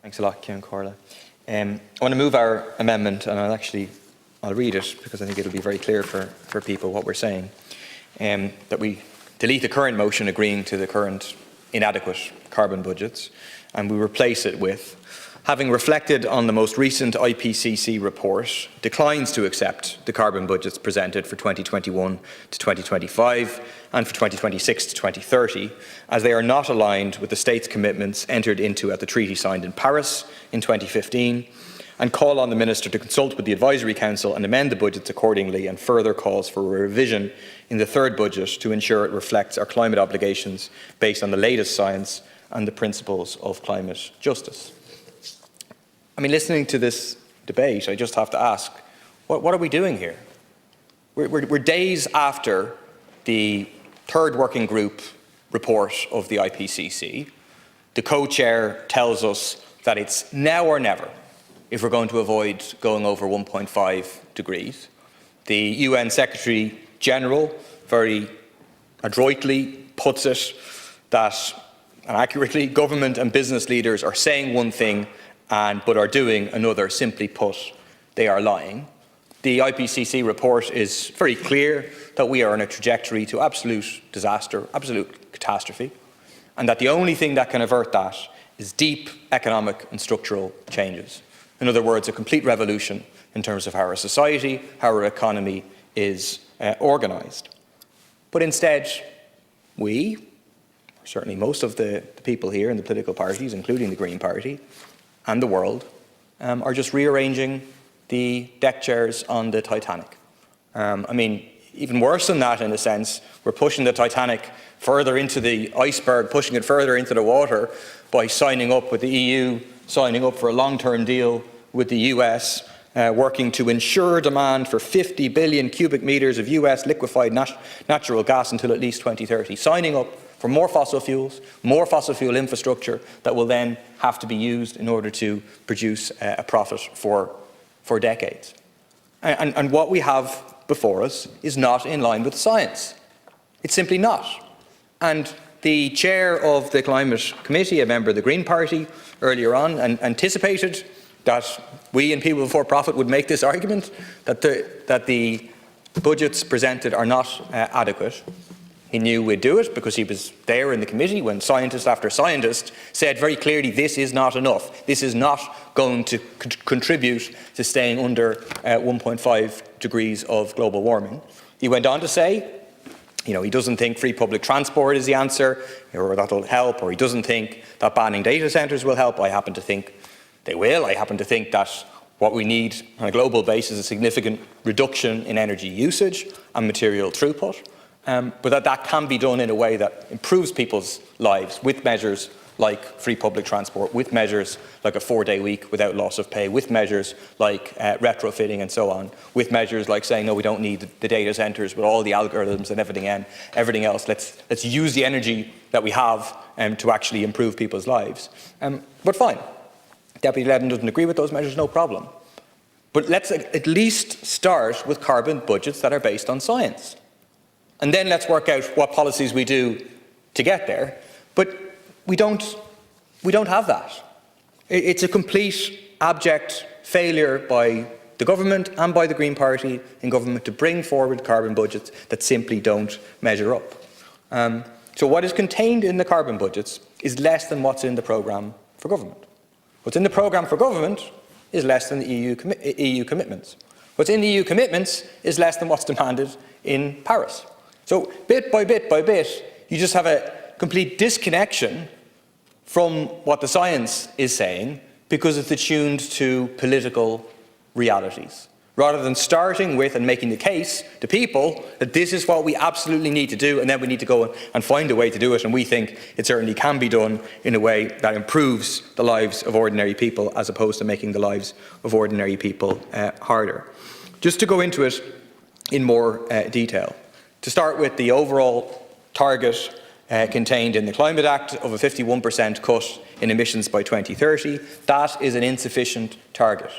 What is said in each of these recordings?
Thanks a lot, Cian Corla. I want to move our amendment, and I'll read it because I think it'll be very clear for people what we're saying. That we delete the current motion agreeing to the current inadequate carbon budgets, and we replace it with, having reflected on the most recent IPCC report, declines to accept the carbon budgets presented for 2021 to 2025 and for 2026 to 2030, as they are not aligned with the state's commitments entered into at the treaty signed in Paris in 2015, and call on the Minister to consult with the Advisory Council and amend the budgets accordingly, and further calls for a revision in the third budget to ensure it reflects our climate obligations based on the latest science and the principles of climate justice. I mean, listening to this debate, I just have to ask, what are we doing here? We're days after the third working group report of the IPCC. The co-chair tells us that it's now or never if we're going to avoid going over 1.5 degrees. The UN Secretary General very adroitly puts it that, and accurately, government and business leaders are saying one thing but are doing another. Simply put, they are lying. The IPCC report is very clear that we are on a trajectory to absolute disaster, absolute catastrophe, and that the only thing that can avert that is deep economic and structural changes. In other words, a complete revolution in terms of how our society, how our economy is organised. But instead, we, certainly most of the people here in the political parties, including the Green Party, and the world, are just rearranging the deck chairs on the Titanic. I mean, even worse than that, in a sense, we're pushing the Titanic further into the iceberg, pushing it further into the water by signing up with the EU, signing up for a long-term deal with the US, working to ensure demand for 50 billion cubic metres of US liquefied natural gas until at least 2030, signing up for more fossil fuels, more fossil fuel infrastructure that will then have to be used in order to produce a profit for decades. And what we have before us is not in line with science. It's simply not. And the chair of the Climate Committee, a member of the Green Party, earlier on anticipated that we and People Before Profit would make this argument, that the budgets presented are not adequate. He knew we'd do it because he was there in the committee when scientist after scientist said very clearly this is not enough. This is not going to contribute to staying under 1.5 degrees of global warming. He went on to say, he doesn't think free public transport is the answer, or that'll help, or he doesn't think that banning data centres will help. I happen to think they will. I happen to think that what we need on a global basis is a significant reduction in energy usage and material throughput. But that can be done in a way that improves people's lives with measures like free public transport, with measures like a 4-day week without loss of pay, with measures like retrofitting and so on, with measures like saying, no, we don't need the data centres with all the algorithms and everything else. Let's use the energy that we have to actually improve people's lives. But fine, Deputy Levin doesn't agree with those measures, no problem. But let's at least start with carbon budgets that are based on science. And then let's work out what policies we do to get there. But we don't have that. It's a complete, abject failure by the government and by the Green Party in government to bring forward carbon budgets that simply don't measure up. So what is contained in the carbon budgets is less than what's in the programme for government. What's in the programme for government is less than the EU commitments. What's in the EU commitments is less than what's demanded in Paris. So bit by bit by bit, you just have a complete disconnection from what the science is saying because it's attuned to political realities. Rather than starting with and making the case to people that this is what we absolutely need to do, and then we need to go and find a way to do it, and we think it certainly can be done in a way that improves the lives of ordinary people as opposed to making the lives of ordinary people harder. Just to go into it in more detail. To start with the overall target contained in the Climate Act of a 51% cut in emissions by 2030, that is an insufficient target.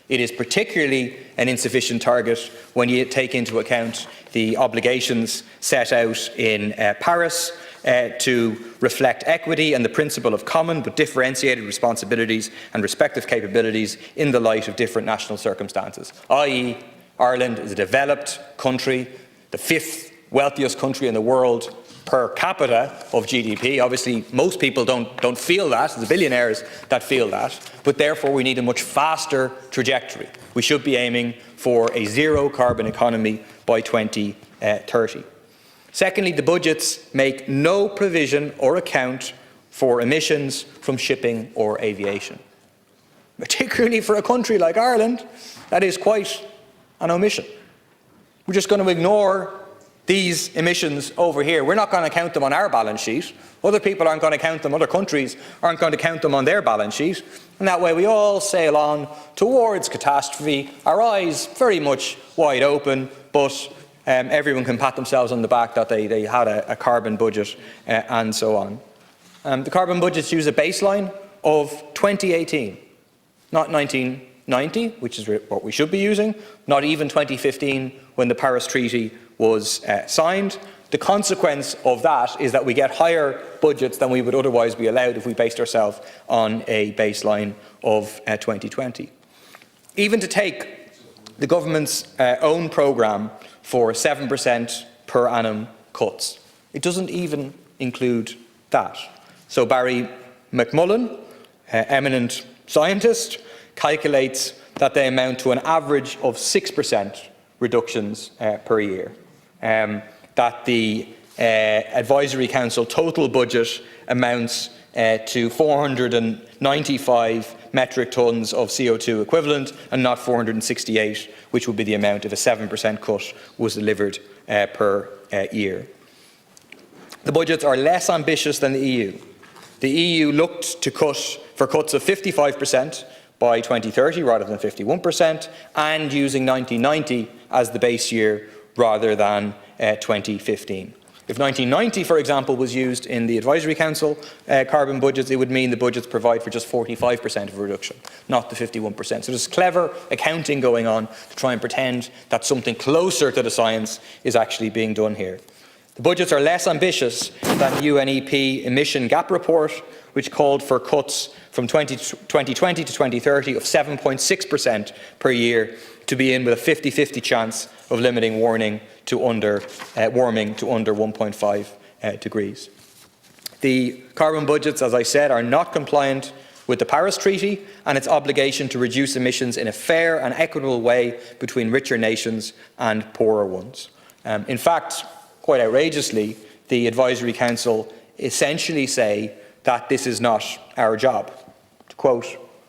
It is particularly an insufficient target when you take into account the obligations set out in Paris to reflect equity and the principle of common but differentiated responsibilities and respective capabilities in the light of different national circumstances, i.e. Ireland is a developed country, the 5th wealthiest country in the world per capita of GDP. Obviously, most people don't feel that. It's the billionaires that feel that. But therefore, we need a much faster trajectory. We should be aiming for a zero carbon economy by 2030. Secondly, the budgets make no provision or account for emissions from shipping or aviation. Particularly for a country like Ireland, that is quite an omission. We're just going to ignore these emissions over here. We're not going to count them on our balance sheet. Other people aren't going to count them. Other countries aren't going to count them on their balance sheet. And that way we all sail on towards catastrophe, our eyes very much wide open, but everyone can pat themselves on the back that they had a carbon budget and so on. The carbon budgets use a baseline of 2018, not 1990, which is what we should be using, not even 2015 when the Paris Treaty was signed. The consequence of that is that we get higher budgets than we would otherwise be allowed if we based ourselves on a baseline of 2020. Even to take the government's own programme for 7% per annum cuts, it doesn't even include that. So Barry McMullen, eminent scientist, calculates that they amount to an average of 6% reductions per year. That the Advisory Council total budget amounts to 495 metric tonnes of CO2 equivalent and not 468, which would be the amount if a 7% cut was delivered per year. The budgets are less ambitious than the EU. The EU looked to cuts of 55% by 2030 rather than 51%, and using 1990 as the base year rather than 2015. If 1990, for example, was used in the Advisory Council carbon budgets, it would mean the budgets provide for just 45% of a reduction, not the 51%. So there's clever accounting going on to try and pretend that something closer to the science is actually being done here. The budgets are less ambitious than the UNEP emission gap report, which called for cuts from 2020 to 2030 of 7.6% per year to be in with a 50-50 chance of limiting warming to under 1.5 degrees. The carbon budgets, as I said, are not compliant with the Paris Treaty and its obligation to reduce emissions in a fair and equitable way between richer nations and poorer ones. In fact, quite outrageously, the Advisory Council essentially say that this is not our job. To quote,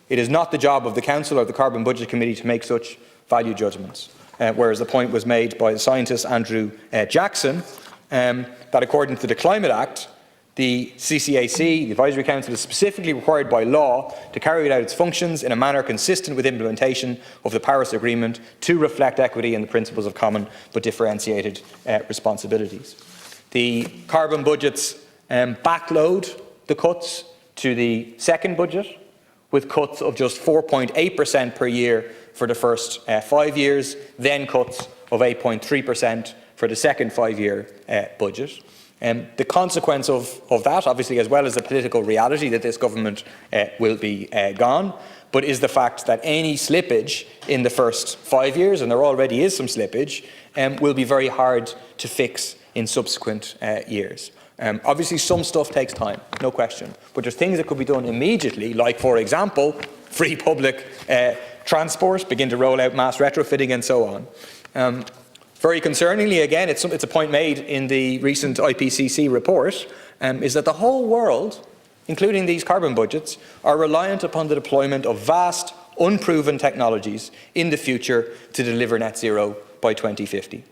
"It is not the job of the Council or the Carbon Budget Committee to make such value judgments." Whereas the point was made by the scientist Andrew Jackson that according to the Climate Act, the CCAC, the Advisory Council, is specifically required by law to carry out its functions in a manner consistent with implementation of the Paris Agreement to reflect equity and the principles of common but differentiated responsibilities. The carbon budgets backload the cuts to the second budget, with cuts of just 4.8% per year for the first 5 years, then cuts of 8.3% for the second 5-year budget. The consequence of that, obviously, as well as the political reality that this government will be gone, but is the fact that any slippage in the first 5 years, and there already is some slippage, will be very hard to fix in subsequent years. Obviously, some stuff takes time, no question, but there's things that could be done immediately, like, for example, free public transport, begin to roll out mass retrofitting and so on. Very concerningly, again, it's a point made in the recent IPCC report, is that the whole world, including these carbon budgets, are reliant upon the deployment of vast, unproven technologies in the future to deliver net zero by 2050.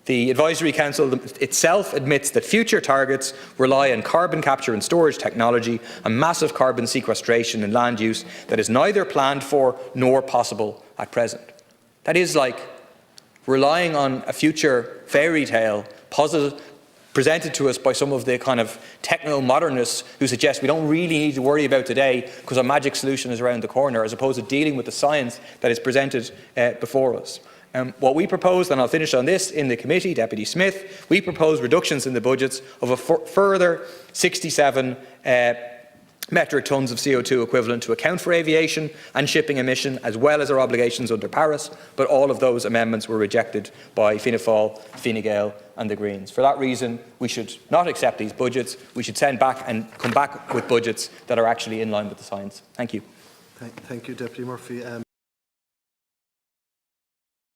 The Advisory Council itself admits that future targets rely on carbon capture and storage technology and massive carbon sequestration and land use that is neither planned for nor possible at present. That is like relying on a future fairy tale presented to us by some of the kind of techno-modernists who suggest we don't really need to worry about today because a magic solution is around the corner, as opposed to dealing with the science that is presented before us. What we proposed, and I'll finish on this, in the committee, Deputy Smith, we proposed reductions in the budgets of a further 67 metric tonnes of CO2 equivalent to account for aviation and shipping emission, as well as our obligations under Paris, but all of those amendments were rejected by Fianna Fáil, Fine Gael and the Greens. For that reason, we should not accept these budgets. We should send back and come back with budgets that are actually in line with the science. Thank you. Thank you, Deputy Murphy.